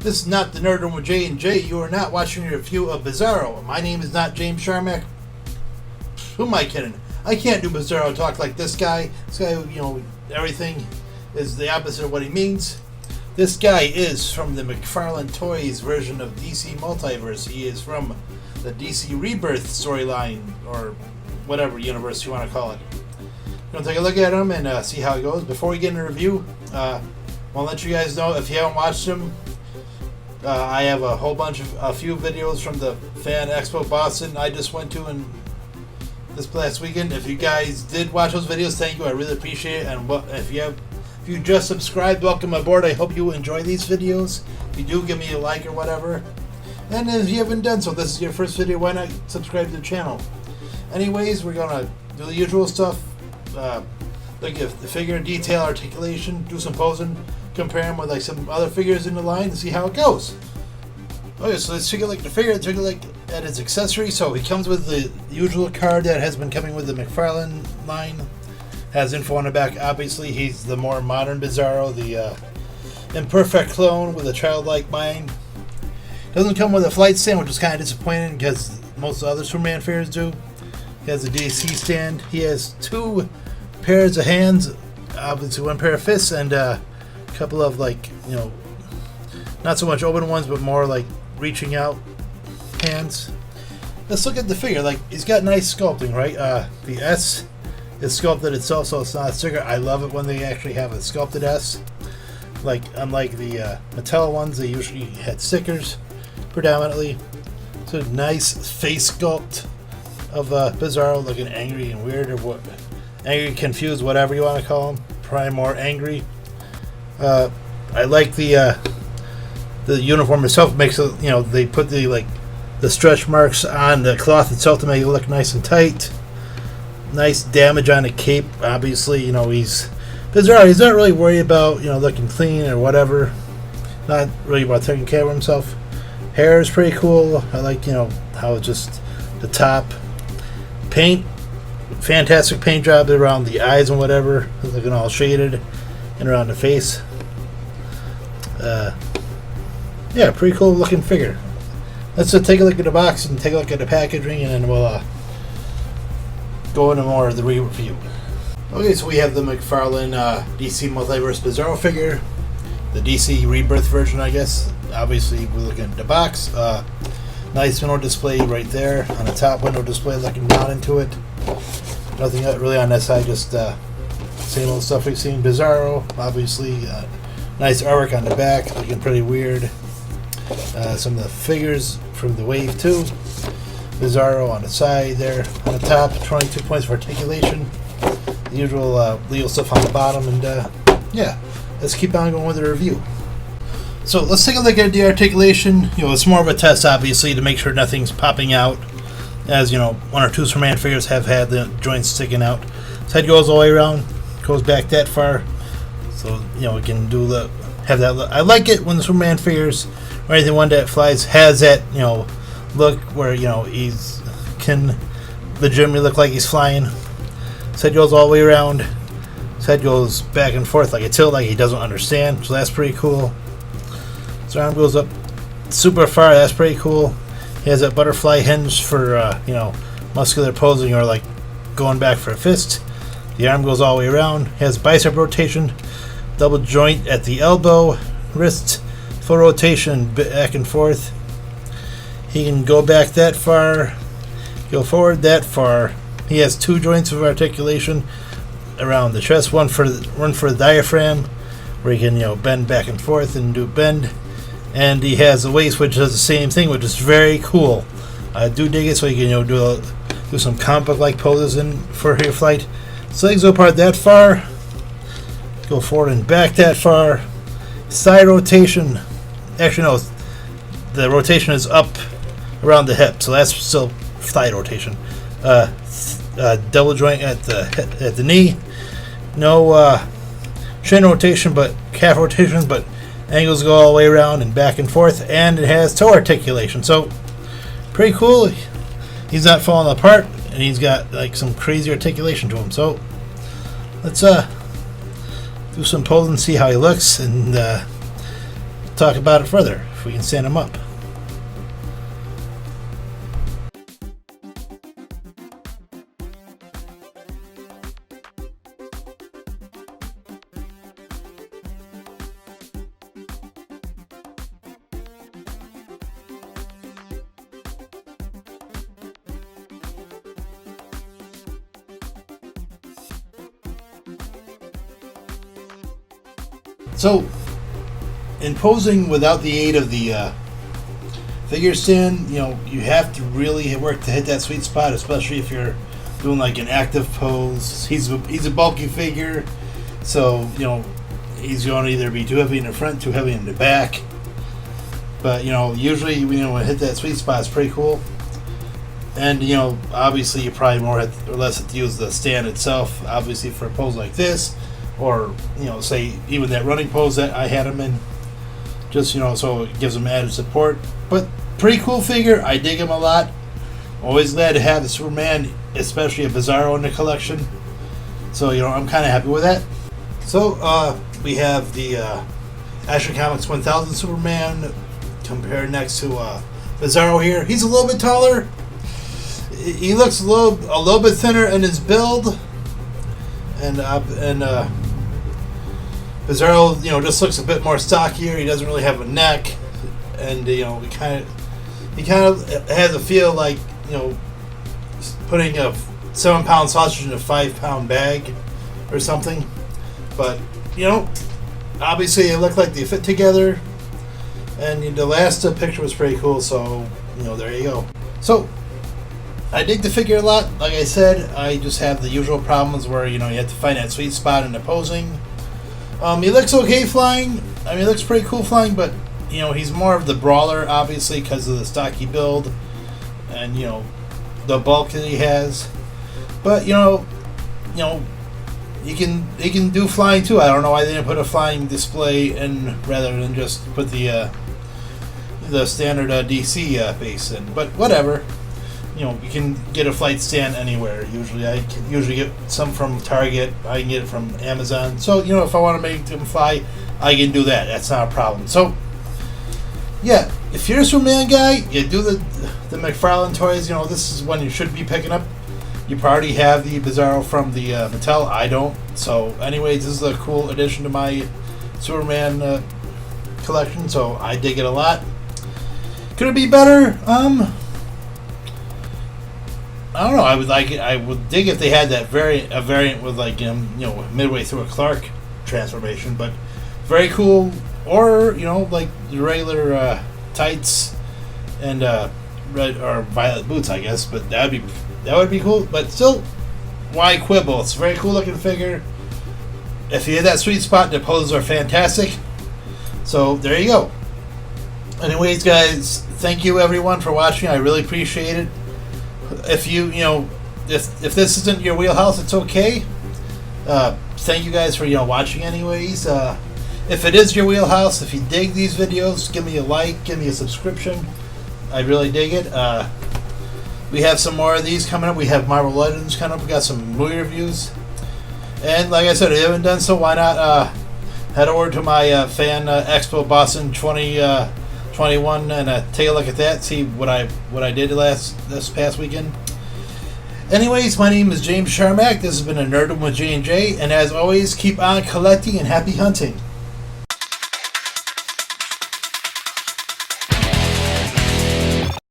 This is not the Nerd Room with J and J. You are not watching a review of Bizarro. My name is not James Sharmack. Who am I kidding? I can't do Bizarro talk like this guy. This guy, everything is the opposite of what he means. This guy is from the McFarlane Toys version of DC Multiverse. He is from the DC Rebirth storyline, or whatever universe you want to call it. We're going to take a look at him and see how it goes. Before we get into the review, I want to let you guys know, if you haven't watched him, I have a few videos from the Fan Expo Boston I just went to this past weekend. If you guys did watch those videos, thank you. I really appreciate it. And if you just subscribed, welcome aboard. I hope you enjoy these videos. If you do, give me a like or whatever. And if you haven't done so, this is your first video, why not subscribe to the channel? Anyways, we're gonna do the usual stuff. Look at the figure in detail, articulation, do some posing, compare them with some other figures in the line and see how it goes. Okay, so let's take a look at the figure, take a look at its accessories. So he comes with the usual card that has been coming with the McFarlane line. Has info on the back. Obviously, he's the more modern Bizarro, the imperfect clone with a childlike mind. Doesn't come with a flight stand, which is kind of disappointing because most other Superman figures do. He has a DC stand. He has two pairs of hands, obviously one pair of fists, and a couple of not so much open ones, but more like reaching out hands. Let's look at the figure. He's got nice sculpting, right? The S is sculpted itself, so it's not a sticker. I love it when they actually have a sculpted S. Unlike the Mattel ones, they usually had stickers predominantly. So nice face sculpt of Bizarro, looking angry and weird, or angry, confused, whatever you want to call him. Probably more angry. I like the uniform itself. Makes it, they put the stretch marks on the cloth itself to make it look nice and tight. Nice damage on the cape. Obviously, he's Bizarro. He's not really worried about looking clean or whatever. Not really about taking care of himself. Hair is pretty cool. I like how just the top paint. Fantastic paint job around the eyes and whatever, looking all shaded, and around the face. Yeah, pretty cool looking figure. Let's take a look at the box and take a look at the packaging, and then we'll go into more of the review. Okay, so we have the McFarlane DC Multiverse Bizarro figure, the DC Rebirth version, I guess. Obviously, we're looking at the box. Nice window display right there on the top. Window display looking down into it. Nothing really on that side, just same old stuff we've seen. Bizarro, obviously. Nice artwork on the back, looking pretty weird. Some of the figures from the Wave 2. Bizarro on the side there. On the top, 22 points for articulation. The usual Leo stuff on the bottom. And yeah, let's keep on going with the review. So let's take a look at the articulation. It's more of a test, obviously, to make sure nothing's popping out. As one or two Superman figures have had the joints sticking out. His head goes all the way around, goes back that far, so we can have that look. I like it when the Superman figures or anything one that flies has that look where he's can legitimately look like he's flying. His head goes all the way around. His head goes back and forth like a tilt, like he doesn't understand. So that's pretty cool. His arm goes up super far. That's pretty cool. He has that butterfly hinge for, muscular posing or going back for a fist. The arm goes all the way around. He has bicep rotation, double joint at the elbow, wrist, full rotation back and forth. He can go back that far, go forward that far. He has two joints of articulation around the chest, one for the diaphragm, where he can, bend back and forth and do bend. And he has a waist which does the same thing, which is very cool. I do dig it, so you can do some comic book like poses for your flight. So legs go apart that far, go forward and back that far. Side rotation. Actually, no, the rotation is up around the hip, so that's still thigh rotation. Double joint at the knee. No shin rotation, but calf rotation, but angles go all the way around and back and forth, and it has toe articulation. So pretty cool. He's not falling apart, and he's got some crazy articulation to him. So let's do some poses and see how he looks, and talk about it further. we can stand him up. So, in posing without the aid of the figure stand, you know, you have to really work to hit that sweet spot, especially if you're doing like an active pose. He's a bulky figure, so you know he's going to either be too heavy in the front, too heavy in the back. But you know, usually when you hit that sweet spot, it's pretty cool. And you know, obviously you probably more or less have to use the stand itself, obviously for a pose like this. Or, you know, say even that running pose that I had him in, just, you know, so it gives him added support. But pretty cool figure. I dig him a lot. Always glad to have the Superman, especially a Bizarro in the collection. So, you know, I'm kind of happy with that. So, we have the Action Comics 1000 Superman compared next to Bizarro here. He's a little bit taller. He looks a little bit thinner in his build. And Bizarro, you know, just looks a bit more stockier. He doesn't really have a neck, and you know, he kind of has a feel like, you know, putting a 7-pound sausage in a 5-pound bag or something. But you know, obviously they look like they fit together, and the last picture was pretty cool. So you know, there you go. So I dig the figure a lot. Like I said, I just have the usual problems where, you know, you have to find that sweet spot in the posing. He looks okay flying. I mean, he looks pretty cool flying, but, you know, he's more of the brawler, obviously, because of the stocky build and, you know, the bulk that he has. But, you know, he can do flying too. I don't know why they didn't put a flying display in rather than just put the standard DC base in. But whatever. You know, you can get a flight stand anywhere. I can usually get some from Target. I can get it from Amazon. So, you know, if I want to make them fly, I can do that. That's not a problem. So, yeah, if you're a Superman guy, you do the McFarlane Toys. You know, this is one you should be picking up. You probably have the Bizarro from the Mattel. I don't. So, anyways, this is a cool addition to my Superman collection. So, I dig it a lot. Could it be better? I don't know. I would like it. I would dig if they had that a variant with like you know, midway through a Clark transformation, but very cool. Or you know, like the regular tights and red or violet boots, I guess. But that would be cool. But still, why quibble? It's a very cool looking figure. If you hit that sweet spot, the poses are fantastic. So there you go. Anyways, guys, thank you everyone for watching. I really appreciate it. If you know, if this isn't your wheelhouse, it's okay. Thank you guys for watching anyways. If it is your wheelhouse, if you dig these videos, give me a like, give me a subscription. I really dig it. We have some more of these coming up. We have Marvel Legends coming up. We got some movie reviews. And like I said, if you haven't done so, why not head over to my Fan Expo Boston 2021 and take a look at that. See what I did this past weekend. Anyways, my name is James Sharmack. This has been a Nerdum with J&J, and as always, keep on collecting and happy hunting.